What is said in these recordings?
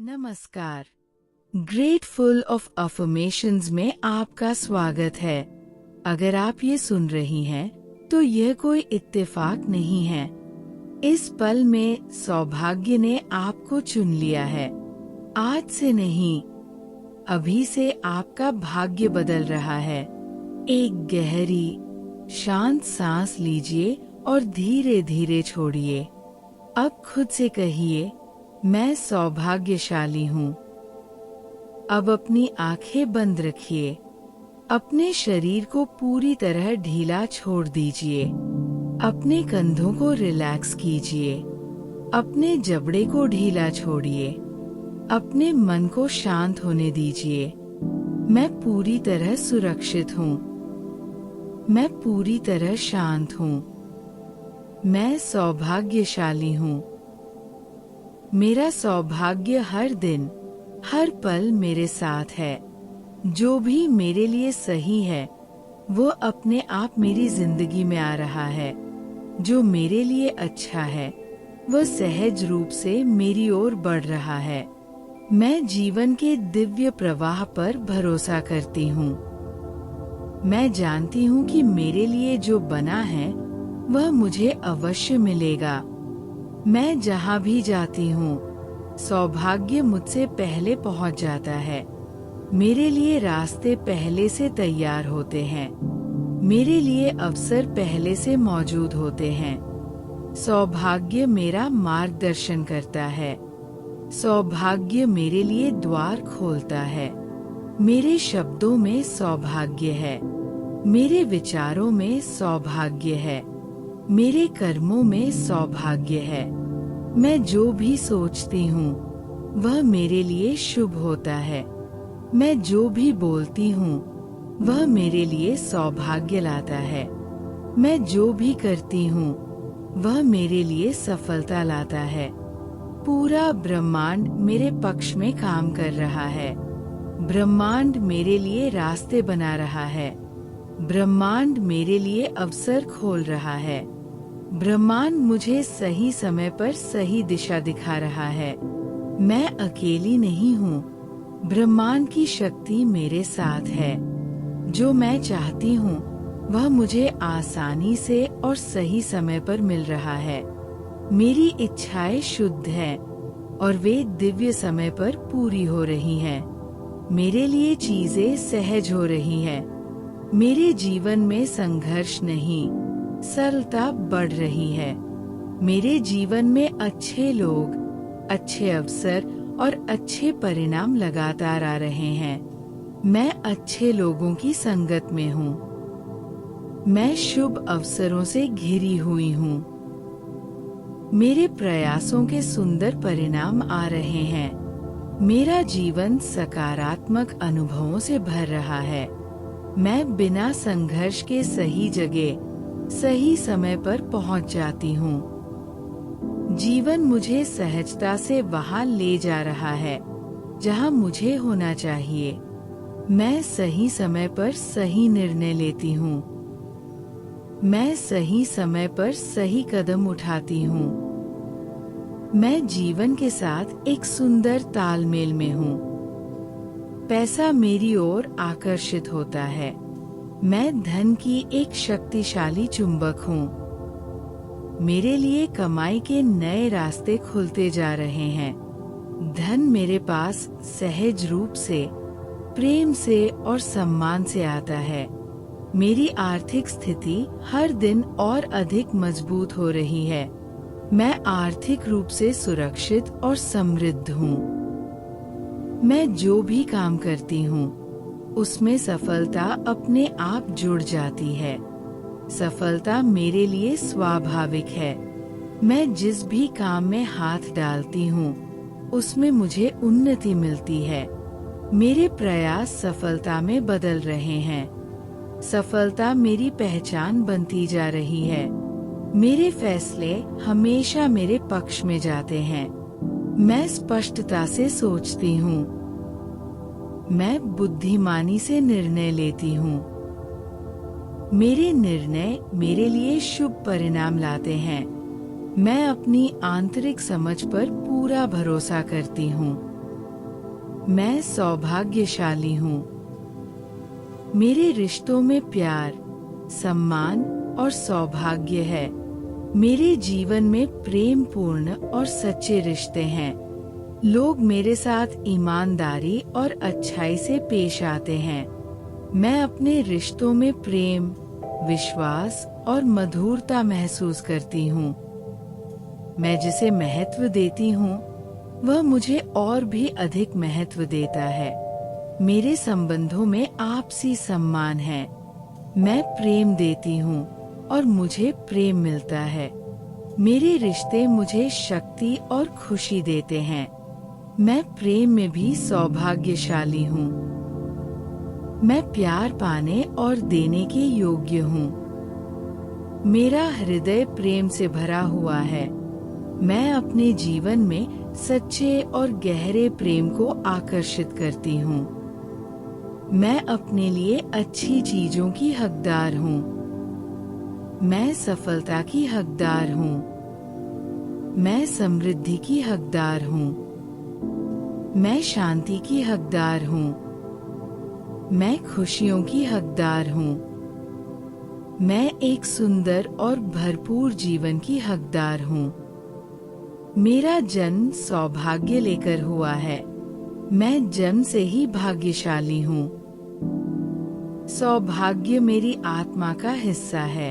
नमस्कार। Grateful of affirmations में आपका स्वागत है। अगर आप ये सुन रही हैं, तो यह कोई इत्तेफाक नहीं है। इस पल में सौभाग्य ने आपको चुन लिया है। आज से नहीं, अभी से आपका भाग्य बदल रहा है। एक गहरी, शांत सांस लीजिए और धीरे धीरे छोड़िए। अब खुद से कहिए, मैं सौभाग्यशाली हूँ। अब अपनी आंखें बंद रखिए। अपने शरीर को पूरी तरह ढीला छोड़ दीजिए। अपने कंधों को रिलैक्स कीजिए। अपने जबड़े को ढीला छोड़िए। अपने मन को शांत होने दीजिए। मैं पूरी तरह सुरक्षित हूँ। मैं पूरी तरह शांत हूँ। मैं सौभाग्यशाली हूँ। मेरा सौभाग्य हर दिन, हर पल मेरे साथ है। जो भी मेरे लिए सही है, वो अपने आप मेरी जिंदगी में आ रहा है। जो मेरे लिए अच्छा है, वह सहज रूप से मेरी ओर बढ़ रहा है। मैं जीवन के दिव्य प्रवाह पर भरोसा करती हूँ। मैं जानती हूँ कि मेरे लिए जो बना है, वह मुझे अवश्य मिलेगा। मैं जहाँ भी जाती हूँ, सौभाग्य मुझसे पहले पहुँच जाता है। मेरे लिए रास्ते पहले से तैयार होते हैं। मेरे लिए अवसर पहले से मौजूद होते हैं। सौभाग्य मेरा मार्गदर्शन करता है। सौभाग्य मेरे लिए द्वार खोलता है। मेरे शब्दों में सौभाग्य है। मेरे विचारों में सौभाग्य है। मेरे कर्मों में सौभाग्य है। मैं जो भी सोचती हूँ, वह मेरे लिए शुभ होता है। मैं जो भी बोलती हूँ, वह मेरे लिए सौभाग्य लाता है। मैं जो भी करती हूँ, वह मेरे लिए सफलता लाता है। पूरा ब्रह्मांड मेरे पक्ष में काम कर रहा है। ब्रह्मांड मेरे लिए रास्ते बना रहा है। ब्रह्मांड मेरे लिए अवसर खोल रहा है। ब्रह्मांड मुझे सही समय पर सही दिशा दिखा रहा है। मैं अकेली नहीं हूँ। ब्रह्मांड की शक्ति मेरे साथ है। जो मैं चाहती हूँ, वह मुझे आसानी से और सही समय पर मिल रहा है। मेरी इच्छाएं शुद्ध हैं और वे दिव्य समय पर पूरी हो रही हैं। मेरे लिए चीजें सहज हो रही हैं। मेरे जीवन में संघर्ष नहीं, सरलता बढ़ रही है। मेरे जीवन में अच्छे लोग, अच्छे अवसर और अच्छे परिणाम लगातार आ रहे हैं। मैं अच्छे लोगों की संगत में हूँ। मैं शुभ अवसरों से घिरी हुई हूँ। मेरे प्रयासों के सुंदर परिणाम आ रहे हैं। मेरा जीवन सकारात्मक अनुभवों से भर रहा है। मैं बिना संघर्ष के सही जगह, सही समय पर पहुंच जाती हूँ। जीवन मुझे सहजता से वहां ले जा रहा है, जहां मुझे होना चाहिए। मैं सही समय पर सही निर्णय लेती हूँ। मैं सही समय पर सही कदम उठाती हूँ। मैं जीवन के साथ एक सुंदर तालमेल में हूँ। पैसा मेरी ओर आकर्षित होता है। मैं धन की एक शक्तिशाली चुंबक हूँ। मेरे लिए कमाई के नए रास्ते खुलते जा रहे हैं। धन मेरे पास सहज रूप से, प्रेम से और सम्मान से आता है। मेरी आर्थिक स्थिति हर दिन और अधिक मजबूत हो रही है। मैं आर्थिक रूप से सुरक्षित और समृद्ध हूँ। मैं जो भी काम करती हूँ, उसमें सफलता अपने आप जुड़ जाती है। सफलता मेरे लिए स्वाभाविक है। मैं जिस भी काम में हाथ डालती हूँ, उसमें मुझे उन्नति मिलती है। मेरे प्रयास सफलता में बदल रहे हैं। सफलता मेरी पहचान बनती जा रही है। मेरे फैसले हमेशा मेरे पक्ष में जाते हैं। मैं स्पष्टता से सोचती हूँ। मैं बुद्धिमानी से निर्णय लेती हूँ। मेरे निर्णय मेरे लिए शुभ परिणाम लाते हैं। मैं अपनी आंतरिक समझ पर पूरा भरोसा करती हूँ। मैं सौभाग्यशाली हूँ। मेरे रिश्तों में प्यार, सम्मान और सौभाग्य है। मेरे जीवन में प्रेम पूर्ण और सच्चे रिश्ते हैं। लोग मेरे साथ ईमानदारी और अच्छाई से पेश आते हैं। मैं अपने रिश्तों में प्रेम, विश्वास और मधुरता महसूस करती हूँ। मैं जिसे महत्व देती हूँ, वह मुझे और भी अधिक महत्व देता है। मेरे संबंधों में आपसी सम्मान है। मैं प्रेम देती हूँ और मुझे प्रेम मिलता है। मेरे रिश्ते मुझे शक्ति और खुशी देते हैं। मैं प्रेम में भी सौभाग्यशाली हूँ। मैं प्यार पाने और देने के योग्य हूँ। मेरा हृदय प्रेम से भरा हुआ है। मैं अपने जीवन में सच्चे और गहरे प्रेम को आकर्षित करती हूँ। मैं अपने लिए अच्छी चीजों की हकदार हूँ। मैं सफलता की हकदार हूँ। मैं समृद्धि की हकदार हूँ। मैं शांति की हकदार हूँ। मैं खुशियों की हकदार हूँ। मैं एक सुंदर और भरपूर जीवन की हकदार हूँ। मेरा जन्म सौभाग्य लेकर हुआ है। मैं जन्म से ही भाग्यशाली हूँ। सौभाग्य मेरी आत्मा का हिस्सा है।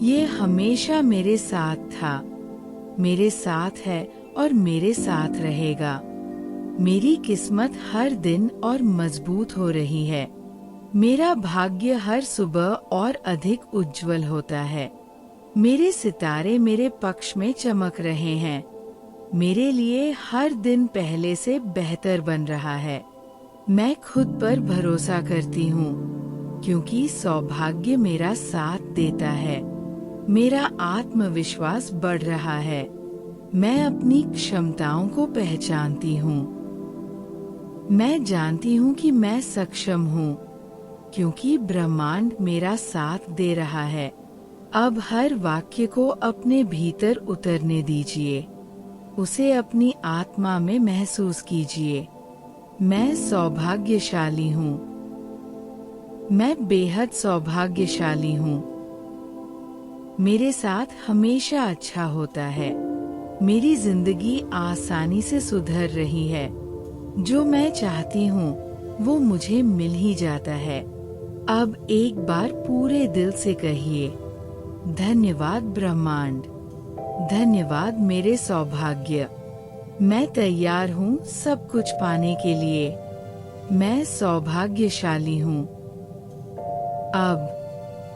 ये हमेशा मेरे साथ था, मेरे साथ है और मेरे साथ रहेगा। मेरी किस्मत हर दिन और मजबूत हो रही है। मेरा भाग्य हर सुबह और अधिक उज्जवल होता है। मेरे सितारे मेरे पक्ष में चमक रहे हैं। मेरे लिए हर दिन पहले से बेहतर बन रहा है। मैं खुद पर भरोसा करती हूँ, क्योंकि सौभाग्य मेरा साथ देता है। मेरा आत्मविश्वास बढ़ रहा है। मैं अपनी क्षमताओं को पहचानती हूँ। मैं जानती हूँ कि मैं सक्षम हूँ, क्योंकि ब्रह्मांड मेरा साथ दे रहा है। अब हर वाक्य को अपने भीतर उतरने दीजिए। उसे अपनी आत्मा में महसूस कीजिए। मैं सौभाग्यशाली हूँ। मैं बेहद सौभाग्यशाली हूँ। मेरे साथ हमेशा अच्छा होता है। मेरी जिंदगी आसानी से सुधर रही है। जो मैं चाहती हूँ वो मुझे मिल ही जाता है। अब एक बार पूरे दिल से कहिए, धन्यवाद ब्रह्मांड, धन्यवाद मेरे सौभाग्य। मैं तैयार हूँ सब कुछ पाने के लिए। मैं सौभाग्यशाली हूँ। अब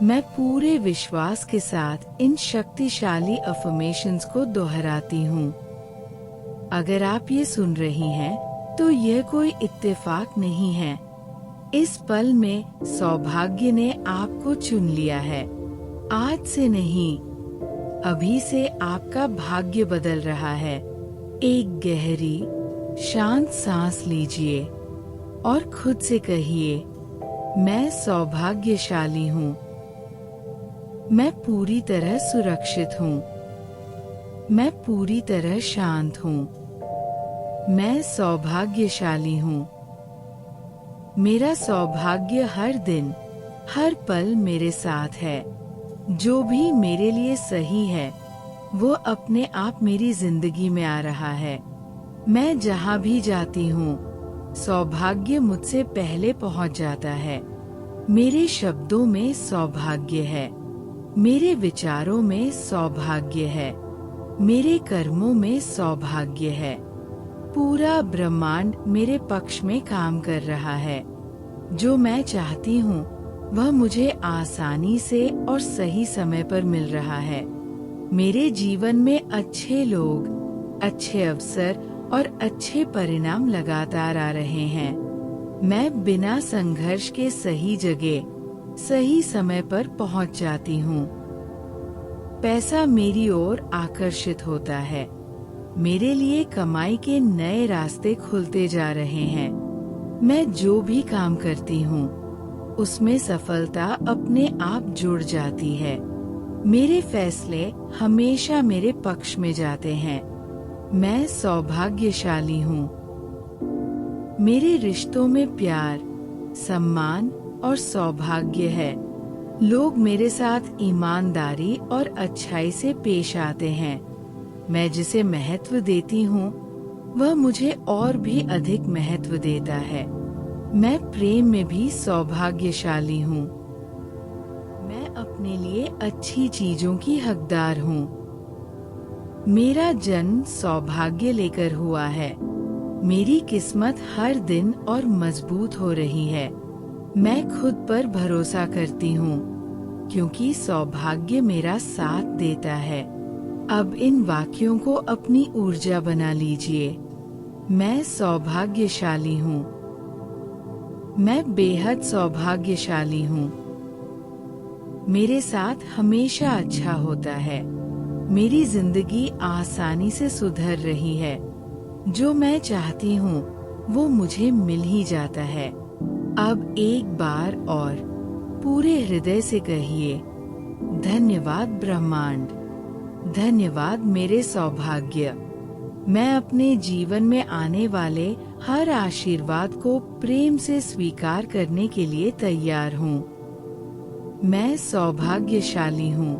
मैं पूरे विश्वास के साथ इन शक्तिशाली अफर्मेशंस को दोहराती हूँ। अगर आप ये सुन रही हैं, तो यह कोई इत्तेफाक नहीं है। इस पल में सौभाग्य ने आपको चुन लिया है। आज से नहीं, अभी से आपका भाग्य बदल रहा है। एक गहरी, शांत सांस लीजिए और खुद से कहिए, मैं सौभाग्यशाली हूँ। मैं पूरी तरह सुरक्षित हूँ। मैं पूरी तरह शांत हूँ। मैं सौभाग्यशाली हूँ। मेरा सौभाग्य हर दिन, हर पल मेरे साथ है। जो भी मेरे लिए सही है, वो अपने आप मेरी जिंदगी में आ रहा है। मैं जहाँ भी जाती हूँ, सौभाग्य मुझसे पहले पहुँच जाता है। मेरे शब्दों में सौभाग्य है। मेरे विचारों में सौभाग्य है। मेरे कर्मों में सौभाग्य है। पूरा ब्रह्मांड मेरे पक्ष में काम कर रहा है। जो मैं चाहती हूँ वह मुझे आसानी से और सही समय पर मिल रहा है। मेरे जीवन में अच्छे लोग, अच्छे अवसर और अच्छे परिणाम लगातार आ रहे हैं। मैं बिना संघर्ष के सही जगह, सही समय पर पहुँच जाती हूँ। पैसा मेरी ओर आकर्षित होता है। मेरे लिए कमाई के नए रास्ते खुलते जा रहे हैं। मैं जो भी काम करती हूँ, उसमें सफलता अपने आप जुड़ जाती है। मेरे फैसले हमेशा मेरे पक्ष में जाते हैं। मैं सौभाग्यशाली हूँ। मेरे रिश्तों में प्यार, सम्मान और सौभाग्य है। लोग मेरे साथ ईमानदारी और अच्छाई से पेश आते हैं। मैं जिसे महत्व देती हूँ वह मुझे और भी अधिक महत्व देता है। मैं प्रेम में भी सौभाग्यशाली हूँ। मैं अपने लिए अच्छी चीजों की हकदार हूँ। मेरा जन्म सौभाग्य लेकर हुआ है। मेरी किस्मत हर दिन और मजबूत हो रही है। मैं खुद पर भरोसा करती हूँ क्योंकि सौभाग्य मेरा साथ देता है। अब इन वाक्यों को अपनी ऊर्जा बना लीजिए। मैं सौभाग्यशाली हूँ। मैं बेहद सौभाग्यशाली हूँ। मेरे साथ हमेशा अच्छा होता है। मेरी जिंदगी आसानी से सुधर रही है। जो मैं चाहती हूँ वो मुझे मिल ही जाता है। अब एक बार और पूरे हृदय से कहिए, धन्यवाद ब्रह्मांड, धन्यवाद मेरे सौभाग्य। मैं अपने जीवन में आने वाले हर आशीर्वाद को प्रेम से स्वीकार करने के लिए तैयार हूँ। मैं सौभाग्यशाली हूँ।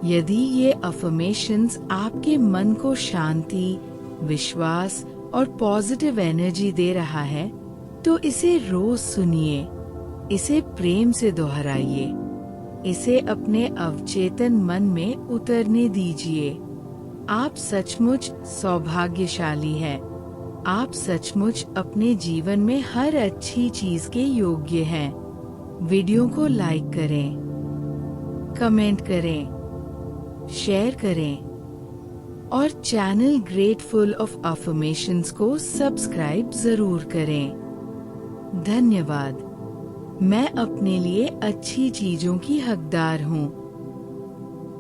यदि ये अफर्मेशंस आपके मन को शांति, विश्वास और पॉजिटिव एनर्जी दे रहा है, तो इसे रोज सुनिए। इसे प्रेम से दोहराइए। इसे अपने अवचेतन मन में उतरने दीजिए। आप सचमुच सौभाग्यशाली हैं। आप सचमुच अपने जीवन में हर अच्छी चीज के योग्य हैं। वीडियो को लाइक करें, कमेंट करें, शेयर करें और चैनल ग्रेटफुल ऑफ अफर्मेशंस को सब्सक्राइब जरूर करें। धन्यवाद। मैं अपने लिए अच्छी चीजों की हकदार हूँ।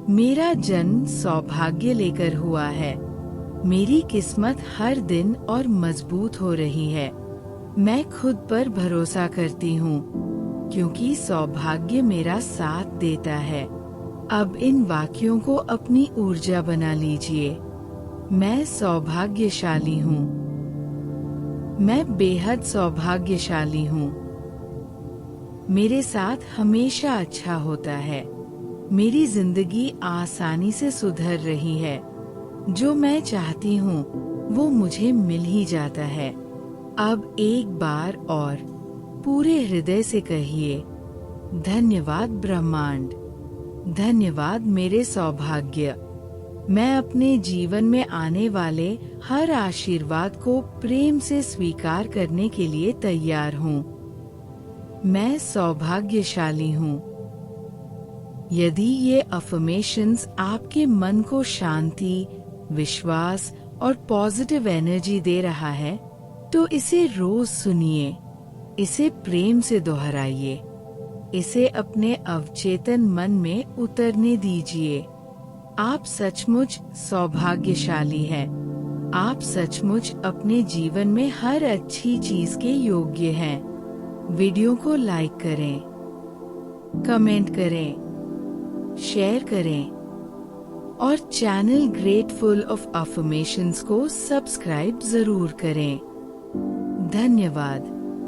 मेरा जन्म सौभाग्य लेकर हुआ है। मेरी किस्मत हर दिन और मजबूत हो रही है। मैं खुद पर भरोसा करती हूँ क्योंकि सौभाग्य मेरा साथ देता है। अब इन वाक्यों को अपनी ऊर्जा बना लीजिए। मैं सौभाग्यशाली हूँ। मैं बेहद सौभाग्यशाली हूँ। मेरे साथ हमेशा अच्छा होता है। मेरी जिंदगी आसानी से सुधर रही है। जो मैं चाहती हूँ वो मुझे मिल ही जाता है। अब एक बार और पूरे हृदय से कहिए, धन्यवाद ब्रह्मांड, धन्यवाद मेरे सौभाग्य। मैं अपने जीवन में आने वाले हर आशीर्वाद को प्रेम से स्वीकार करने के लिए तैयार हूँ। मैं सौभाग्यशाली हूँ। यदि ये अफर्मेशंस आपके मन को शांति, विश्वास और पॉजिटिव एनर्जी दे रहा है, तो इसे रोज सुनिए। इसे प्रेम से दोहराइए। इसे अपने अवचेतन मन में उतरने दीजिए। आप सचमुच सौभाग्यशाली हैं। आप सचमुच अपने जीवन में हर अच्छी चीज के योग्य हैं। वीडियो को लाइक करें, कमेंट करें, शेयर करें और चैनल ग्रेटफुल ऑफ अफर्मेशंस को सब्सक्राइब जरूर करें। धन्यवाद।